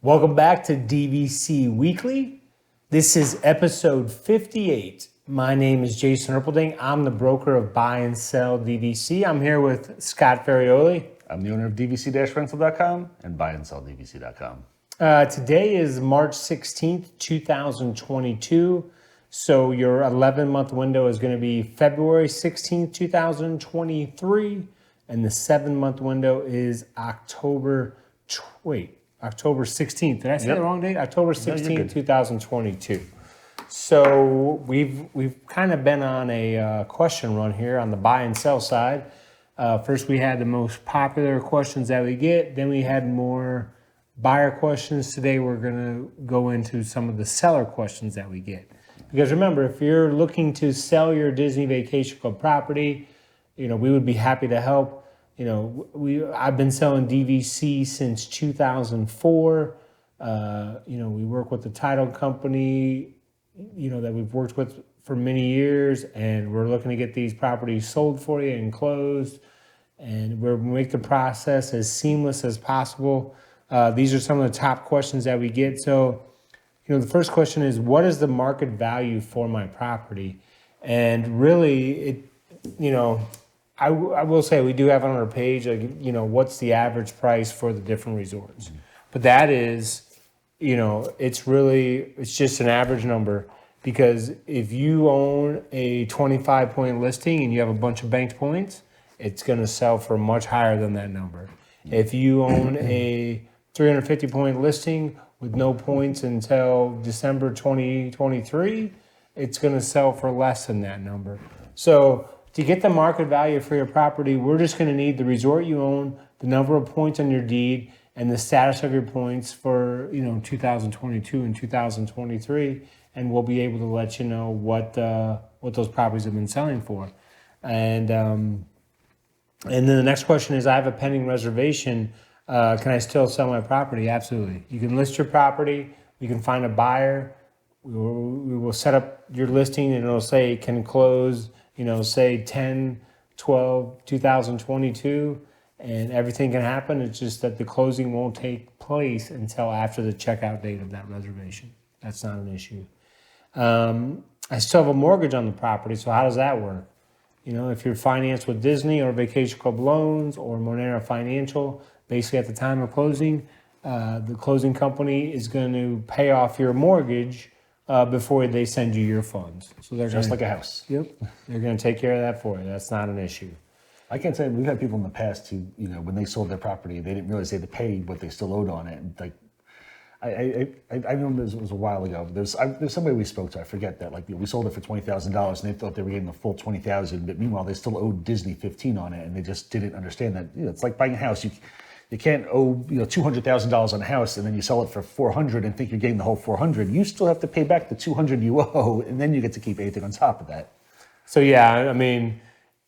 Welcome back to DVC Weekly. This is episode 58. My name is Jason Erpelding. I'm the broker of Buy and Sell DVC. I'm here with Scott Ferrioli. I'm the owner of DVC-RENTAL.com and Buy and Sell DVC.com. Today is March 16th, 2022. So your 11-month window is going to be February 16th, 2023. And the 7-month window is October 16th. Did I say the wrong date? October 16th, 2022. So we've kind of been on a question run here on the buy and sell side. First, we had the most popular questions that we get. Then we had more buyer questions. Today, we're going to go into some of the seller questions that we get. Because remember, if you're looking to sell your Disney Vacation Club property, we would be happy to help. I've been selling DVC since 2004. We work with the title company, that we've worked with for many years, and we're looking to get these properties sold for you and closed. And we'll make the process as seamless as possible. These are some of the top questions that we get. So, the first question is, what is the market value for my property? And really, I will say we do have on our page, what's the average price for the different resorts. Mm-hmm. But that is, it's just an average number, because if you own a 25-point listing and you have a bunch of banked points, it's going to sell for much higher than that number. If you own a 350-point listing with no points until December 2023, it's going to sell for less than that number. So to get the market value for your property, we're just going to need the resort you own, the number of points on your deed, and the status of your points for 2022 and 2023, and we'll be able to let you know what those properties have been selling for. And then the next question is, I have a pending reservation. Can I still sell my property? Absolutely. You can list your property. You can find a buyer. We will set up your listing, and it'll say it can close, say 10/12/2022, and everything can happen. It's just that the closing won't take place until after the checkout date of that reservation. That's not an issue. I still have a mortgage on the property, so how does that work? If you're financed with Disney or Vacation Club loans or Monera Financial, basically at the time of closing, the closing company is going to pay off your mortgage before they send you your funds. So they're just like a house. Yep. They're going to take care of that for you. That's not an issue. I can tell you, we've had people in the past who, when they sold their property, they didn't realize they had to pay what they still owed on it. And I know this was a while ago. There's somebody we spoke to, I forget that, we sold it for $20,000 and they thought they were getting the full $20,000, but meanwhile they still owed Disney $15,000 on it, and they just didn't understand that. It's like buying a house. You can't owe $200,000 on a house and then you sell it for $400 and think you're getting the whole $400. You still have to pay back the $200 you owe, and then you get to keep anything on top of that. So yeah,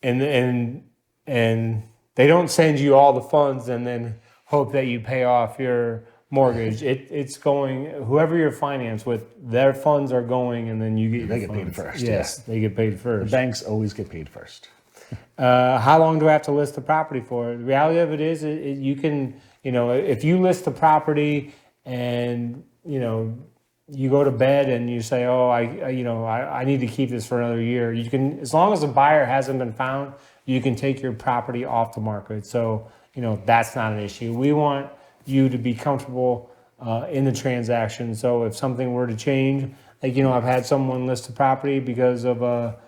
and they don't send you all the funds and then hope that you pay off your mortgage. It's going, whoever you're financed with, their funds are going, and then you get they get paid first. Yes, they get paid first. The banks always get paid first. How long do I have to list the property for? The reality of it is, you can, if you list the property and, you go to bed and you say, oh, I need to keep this for another year. You can, as long as the buyer hasn't been found, you can take your property off the market. So, that's not an issue. We want you to be comfortable in the transaction. So if something were to change, I've had someone list the property because of a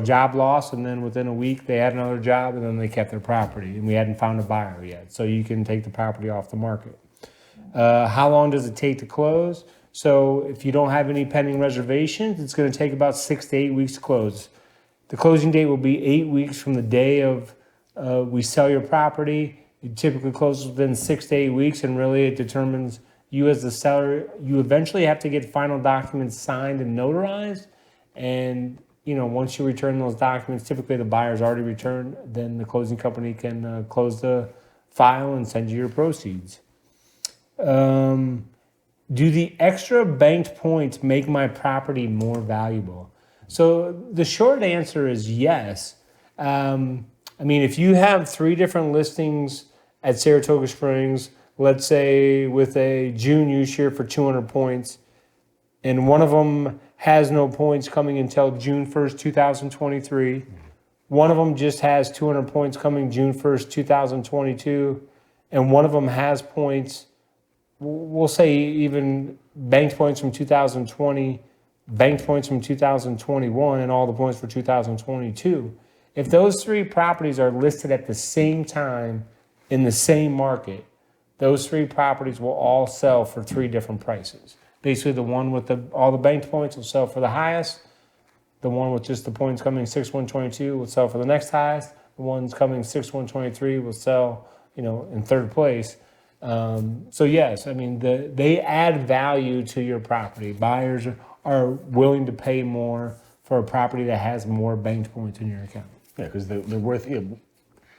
job loss, and then within a week they had another job, and then they kept their property, and we hadn't found a buyer yet. So you can take the property off the market. How long does it take to close? So if you don't have any pending reservations, it's going to take about 6 to 8 weeks to close. The closing date will be 8 weeks from the day of we sell your property. It typically closes within 6 to 8 weeks, and really it determines you as the seller. You eventually have to get final documents signed and notarized, and once you return those documents, typically the buyer's already returned, then the closing company can close the file and send you your proceeds. Do the extra banked points make my property more valuable? So the short answer is yes. If you have 3 different listings at Saratoga Springs, let's say with a June use year for 200 points, and one of them has no points coming until June 1st, 2023. One of them just has 200 points coming June 1st, 2022. And one of them has points, we'll say even banked points from 2020, banked points from 2021, and all the points for 2022. If those three properties are listed at the same time in the same market, those three properties will all sell for three different prices. Basically, the one with all the banked points will sell for the highest. The one with just the points coming 6/1/22 will sell for the next highest. The ones coming 6/1/23 will sell, in third place. So yes, I mean, they add value to your property. Buyers are willing to pay more for a property that has more banked points in your account. Yeah, because they're worth,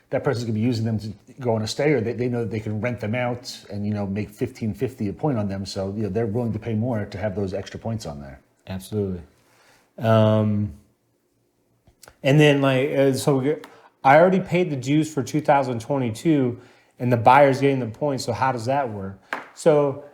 that person's gonna be using them to go on a stay, or they know that they can rent them out and, make $15.50 a point on them. So, they're willing to pay more to have those extra points on there. Absolutely. And then I already paid the dues for 2022 and the buyer's getting the points. So how does that work? So,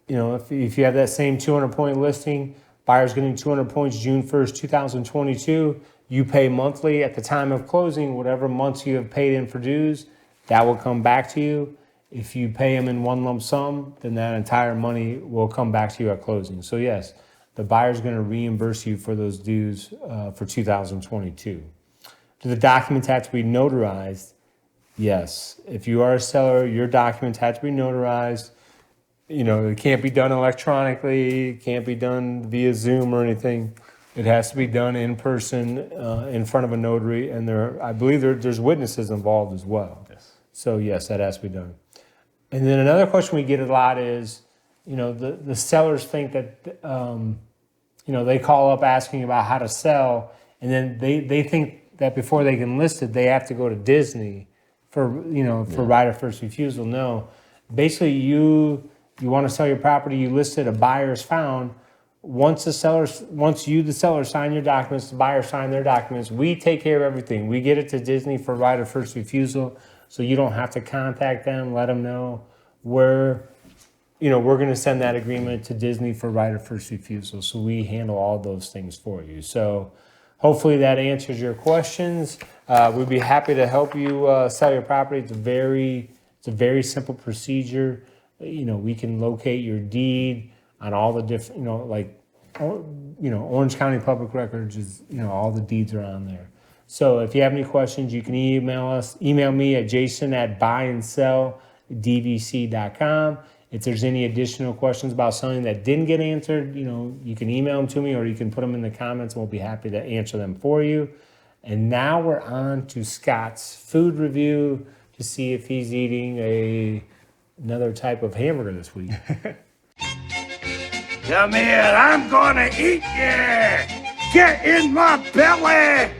if you have that same 200 point listing, buyer's getting 200 points June 1st, 2022, you pay monthly at the time of closing, whatever months you have paid in for dues, that will come back to you. If you pay them in one lump sum, then that entire money will come back to you at closing. So yes, the buyer's going to reimburse you for those dues for 2022. Do the documents have to be notarized? Yes. If you are a seller, your documents have to be notarized. It can't be done electronically. It can't be done via Zoom or anything. It has to be done in person in front of a notary, and I believe there's witnesses involved as well. Yes. So yes, that has to be done. And then another question we get a lot is, the sellers think that, they call up asking about how to sell, and then they think that before they can list it, they have to go to Disney for right of first refusal. No, basically you want to sell your property, you list it, a buyer is found. Once you, the seller, sign your documents, the buyer sign their documents, we take care of everything. We get it to Disney for right of first refusal, so you don't have to contact them, let them know. We're going to send that agreement to Disney for right of first refusal, so we handle all those things for you. So hopefully that answers your questions. We'd be happy to help you sell your property. It's a very simple procedure. We can locate your deed on all the different, Orange County Public Records is, all the deeds are on there. So if you have any questions, you can email me at jason@buyandselldvc.com. If there's any additional questions about something that didn't get answered, you can email them to me, or you can put them in the comments and we'll be happy to answer them for you. And now we're on to Scott's food review to see if he's eating another type of hamburger this week. Come here, I'm gonna eat you! Get in my belly!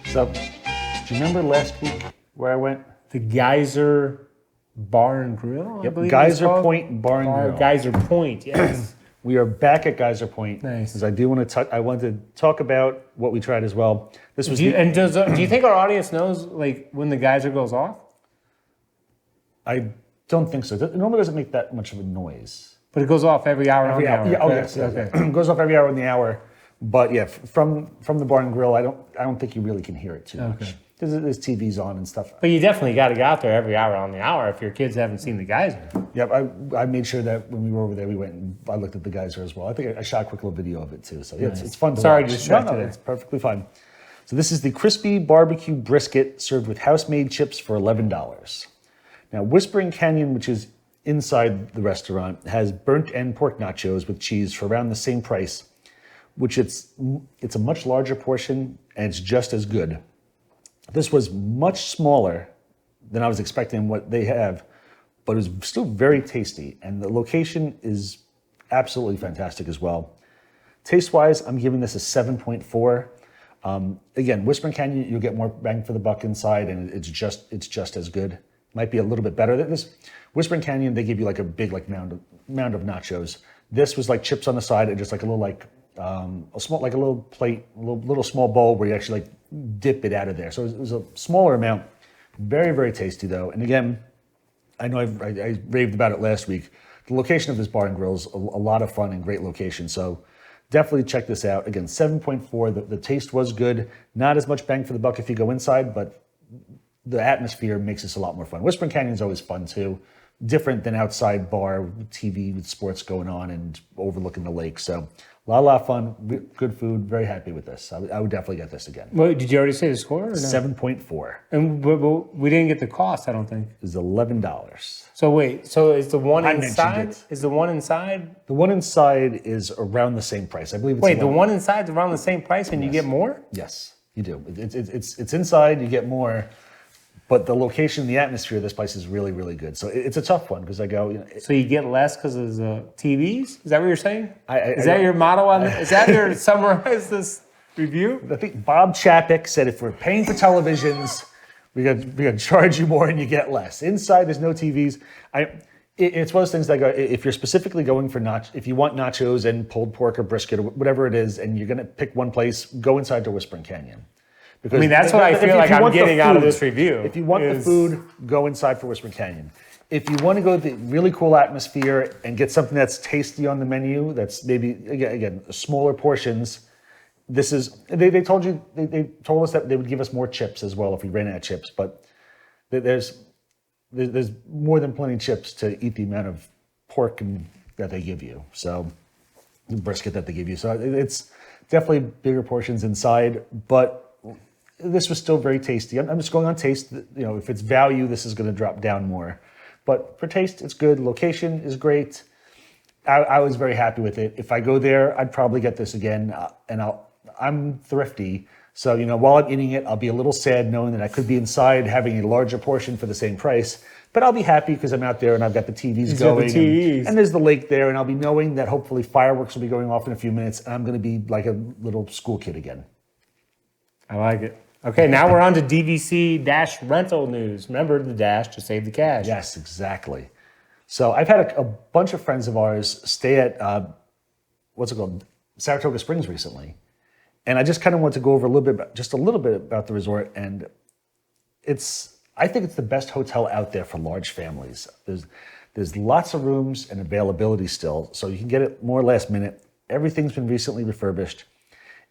So, do you remember last week where I went? The Geyser Bar and Grill, I believe Geyser it's called. Point Bar and Grill. Geyser Point, yes. We are back at Geyser Point. Nice. Because I want to talk about what we tried as well. This was Do you think our audience knows when the geyser goes off? I don't think so. It normally doesn't make that much of a noise. But it goes off every hour on the hour. Yeah, oh yes. Okay. It goes off every hour on the hour. But yeah, from the bar and grill, I don't think you really can hear it too much. Because there's TVs on and stuff. But you definitely got to get out there every hour on the hour if your kids haven't seen the geyser. Yep, I made sure that when we were over there, we went and I looked at the geyser as well. I think I shot a quick little video of it too. So yeah, it's fun to Sorry watch. to distract you. It's perfectly fine. So this is the crispy barbecue brisket served with house-made chips for $11. Now, Whispering Canyon, which is inside the restaurant, has burnt end pork nachos with cheese for around the same price, which it's a much larger portion and it's just as good. This was much smaller than I was expecting what they have, but it was still very tasty, and the location is absolutely fantastic as well. Taste-wise, I'm giving this a 7.4. Again, Whispering Canyon, you'll get more bang for the buck inside, and it's just as good. Might be a little bit better than this. Whispering Canyon, they give you like a big mound of nachos. This was like chips on the side and just like a little a little plate, a little small bowl where you actually dip it out of there. So it was a smaller amount. Very, very tasty though. And again, I know I raved about it last week. The location of this bar and grill is a lot of fun and great location. So definitely check this out. Again, 7.4. The taste was good. Not as much bang for the buck if you go inside, but the atmosphere makes this a lot more fun. Whispering Canyon is always fun too. Different than outside bar, TV with sports going on and overlooking the lake. So a lot of fun, good food. Very happy with this. I would definitely get this again. Wait, did you already say the score? Or no? 7.4 And we didn't get the cost, I don't think. is $11. So wait, so is the one I mentioned inside? it. Is the one inside? The one inside is around the same price. I believe it's Wait, the one inside's around the same price and you get more? Yes, you do. It's inside, you get more. But the location, the atmosphere of this place is really, really good. So it's a tough one because I go, So you get less because of the TVs? Is that what you're saying? Is I that your motto on this? Is that your summarize this review? I think Bob Chapek said if we're paying for televisions, we're gonna charge you more and you get less. Inside, there's no TVs. It's one of those things that I go, if you're specifically going for if you want nachos and pulled pork or brisket or whatever it is, and you're gonna pick one place, go inside to Whispering Canyon. Because I mean, that's what I feel like I'm getting out of this review. If you want the food, go inside for Whispering Canyon. If you want to go to the really cool atmosphere and get something that's tasty on the menu, that's maybe, again smaller portions, this is, they told us that they would give us more chips as well if we ran out of chips, but there's more than plenty of chips to eat the amount of pork that they give you. So, brisket that they give you. So it's definitely bigger portions inside, but this was still very tasty. I'm just going on taste. If it's value, this is going to drop down more. But for taste, it's good. Location is great. I was very happy with it. If I go there, I'd probably get this again. And I'm thrifty. So, while I'm eating it, I'll be a little sad knowing that I could be inside having a larger portion for the same price. But I'll be happy because I'm out there and I've got the TVs going. And there's the lake there. And I'll be knowing that hopefully fireworks will be going off in a few minutes. And I'm going to be like a little school kid again. I like it. Okay, now we're on to DVC-rental news. Remember the dash to save the cash. Yes, exactly. So I've had a bunch of friends of ours stay at, Saratoga Springs recently. And I just kind of want to go over a little bit about the resort. And I think it's the best hotel out there for large families. There's lots of rooms and availability still, so you can get it more last minute. Everything's been recently refurbished.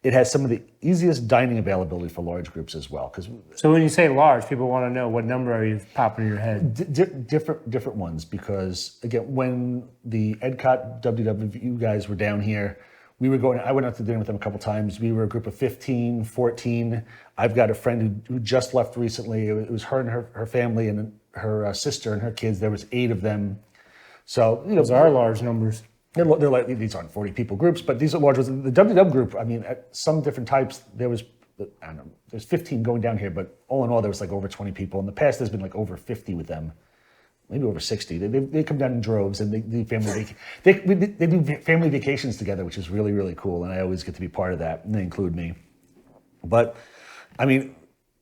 It has some of the easiest dining availability for large groups as well. So when you say large, people want to know what number are you popping in your head? Different ones, because again, when the EDCOT WWU guys were down here, I went out to dinner with them a couple times. We were a group of 15, 14. I've got a friend who just left recently. It was her and her family and her sister and her kids. There was 8 of them. So, those are large numbers. They're like, these aren't 40 people groups, but these are large ones. The WW group, I mean, at some different types, there's 15 going down here, but all in all, there was like over 20 people. In the past, there's been like over 50 with them, maybe over 60. They come down in droves and they do family vacations together, which is really, really cool. And I always get to be part of that, and they include me. But I mean,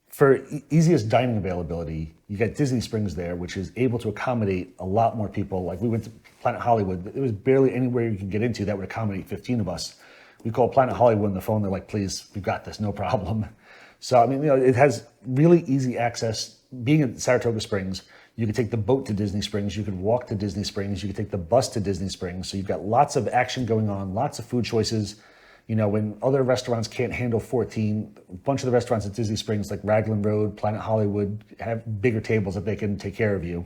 for easiest dining availability, you got Disney Springs there, which is able to accommodate a lot more people. Like we went to Planet Hollywood. There was barely anywhere you could get into that would accommodate 15 of us. We called Planet Hollywood on the phone. They're like, please, we've got this, no problem. So, I mean, it has really easy access. Being at Saratoga Springs, you could take the boat to Disney Springs. You could walk to Disney Springs. You could take the bus to Disney Springs. So you've got lots of action going on, lots of food choices. When other restaurants can't handle 14, a bunch of the restaurants at Disney Springs, like Raglan Road, Planet Hollywood, have bigger tables that they can take care of you.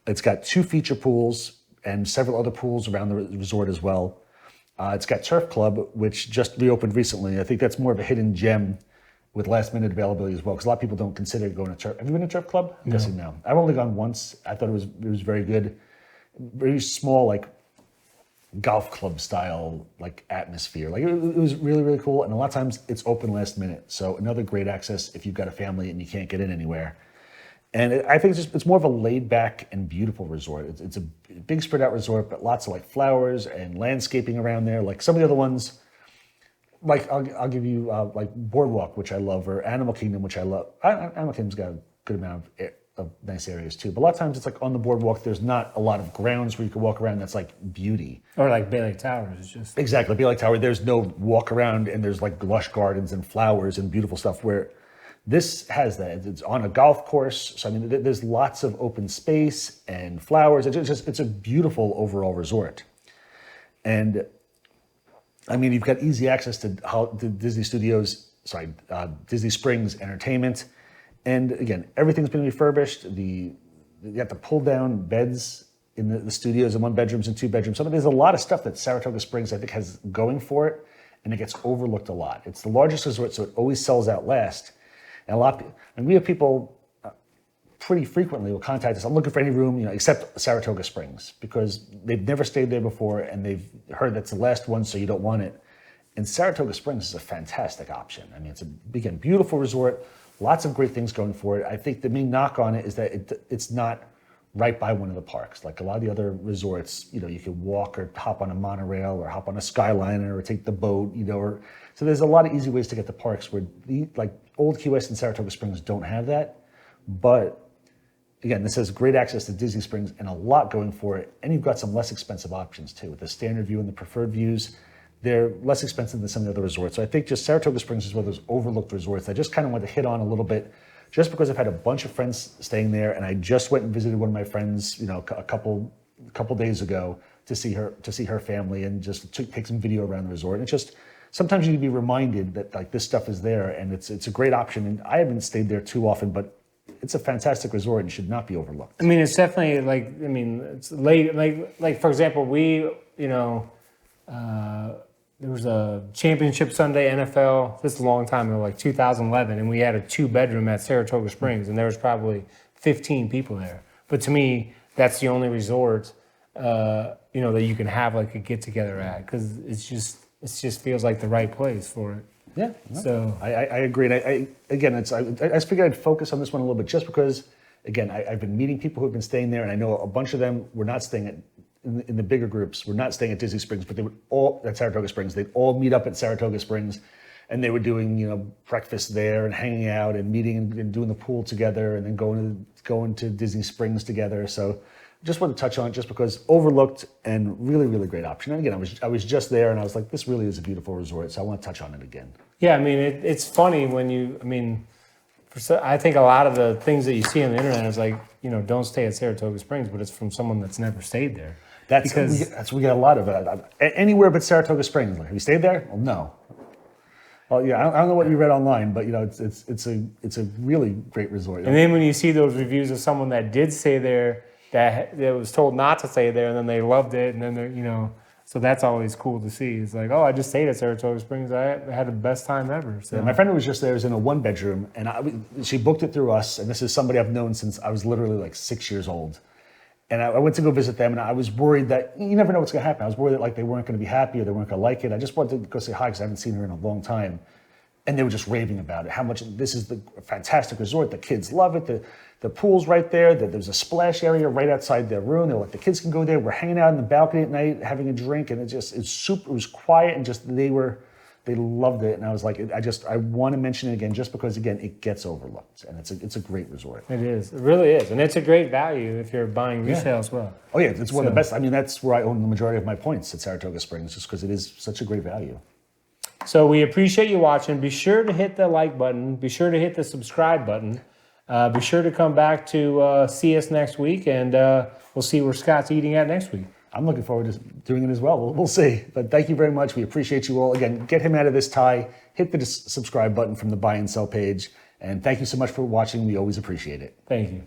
It's got 2 feature pools and several other pools around the resort as well. It's got Turf Club, which just reopened recently. I think that's more of a hidden gem with last minute availability as well, because a lot of people don't consider going to Turf. Have you been to Turf Club? I'm guessing no. I've only gone once. I thought it was very good. Very small, like golf club style like atmosphere. Like it was really, really cool. And a lot of times it's open last minute. So another great access if you've got a family and you can't get in anywhere. And I think it's more of a laid back and beautiful resort. It's a big spread out resort, but lots of like flowers and landscaping around there. Like some of the other ones, like I'll give you like Boardwalk, which I love, or Animal Kingdom, which I love. Animal Kingdom's got a good amount of nice areas too. But a lot of times it's like on the boardwalk, there's not a lot of grounds where you can walk around that's like beauty. Or like Bay Lake Towers. It's just exactly Bay Lake Tower. There's no walk around and there's like lush gardens and flowers and beautiful stuff. Where This has that. It's on a golf course. So, I mean, there's lots of open space and flowers. It's a beautiful overall resort. And I mean, you've got easy access to Disney Disney Springs Entertainment. And again, everything's been refurbished. You got the pull down beds in the studios and 1 bedrooms and 2 bedrooms. So there's a lot of stuff that Saratoga Springs, I think, has going for it, and it gets overlooked a lot. It's the largest resort, so it always sells out last. And we have people pretty frequently will contact us. I'm looking for any room, except Saratoga Springs, because they've never stayed there before and they've heard that's the last one, so you don't want it. And Saratoga Springs is a fantastic option. I mean, it's a beautiful resort, lots of great things going for it. I think the main knock on it is that it's not right by one of the parks. Like a lot of the other resorts, you can walk or hop on a monorail or hop on a Skyliner or take the boat, so there's a lot of easy ways to get to parks where like Old Key West and Saratoga Springs don't have that. But again, this has great access to Disney Springs and a lot going for it. And you've got some less expensive options too. With the standard view and the preferred views, they're less expensive than some of the other resorts. So I think just Saratoga Springs is one of those overlooked resorts I just kind of want to hit on a little bit, just because I've had a bunch of friends staying there, and I just went and visited one of my friends, a couple days ago to see her family and just take some video around the resort. And it's just sometimes you need to be reminded that like this stuff is there, and it's a great option. And I haven't stayed there too often, but it's a fantastic resort and should not be overlooked. I mean, it's definitely it's late. Like for example, there was a championship Sunday NFL. This is a long time ago, like 2011, and we had a 2-bedroom at Saratoga Springs, and there was probably 15 people there. But to me, that's the only resort, that you can have like a get together at, because it just feels like the right place for it. Yeah. No, so I agree. And I just figured I'd focus on this one a little bit, just because, again, I've been meeting people who've been staying there, and I know a bunch of them were not staying in the bigger groups, were not staying at Disney Springs, but they would all at Saratoga Springs. They'd all meet up at Saratoga Springs, and they were doing breakfast there and hanging out and meeting and doing the pool together, and then going to Disney Springs together. So just wanted to touch on it just because overlooked and really, really great option. And again, I was just there and I was like, this really is a beautiful resort. So I want to touch on it again. Yeah, I mean, it's funny when I think a lot of the things that you see on the internet is like, don't stay at Saratoga Springs, but it's from someone that's never stayed there. We get a lot of it. Anywhere but Saratoga Springs. Like, have you stayed there? Well, no. Well, yeah, I don't know what you read online, but it's a really great resort. And then when you see those reviews of someone that did stay there, that was told not to stay there, and then they loved it, and then so that's always cool to see. It's like, oh, I just stayed at Saratoga Springs. I had the best time ever. So yeah, my friend who was just there was in a 1-bedroom, and she booked it through us. And this is somebody I've known since I was literally like 6 years old. And I went to go visit them, and I was worried that you never know what's going to happen. I was worried that like they weren't going to be happy or they weren't going to like it. I just wanted to go say hi because I haven't seen her in a long time. And they were just raving about it, how much this is the fantastic resort. The kids love it. The pool's right there. There's a splash area right outside their room. They're like, the kids can go there. We're hanging out in the balcony at night, having a drink, and it's super. It was quiet, and just they loved it. And I was like, I want to mention it again, just because again it gets overlooked, and it's a great resort. It is. It really is, and it's a great value if you're buying resale as well. Oh yeah, it's one of the best. I mean, that's where I own the majority of my points at Saratoga Springs, just because it is such a great value. So we appreciate you watching. Be sure to hit the like button. Be sure to hit the subscribe button. Be sure to come back to see us next week, and we'll see where Scott's eating at next week. I'm looking forward to doing it as well. We'll see. But thank you very much. We appreciate you all. Again, get him out of this tie. Hit the subscribe button from the Buy and Sell page. And thank you so much for watching. We always appreciate it. Thank you.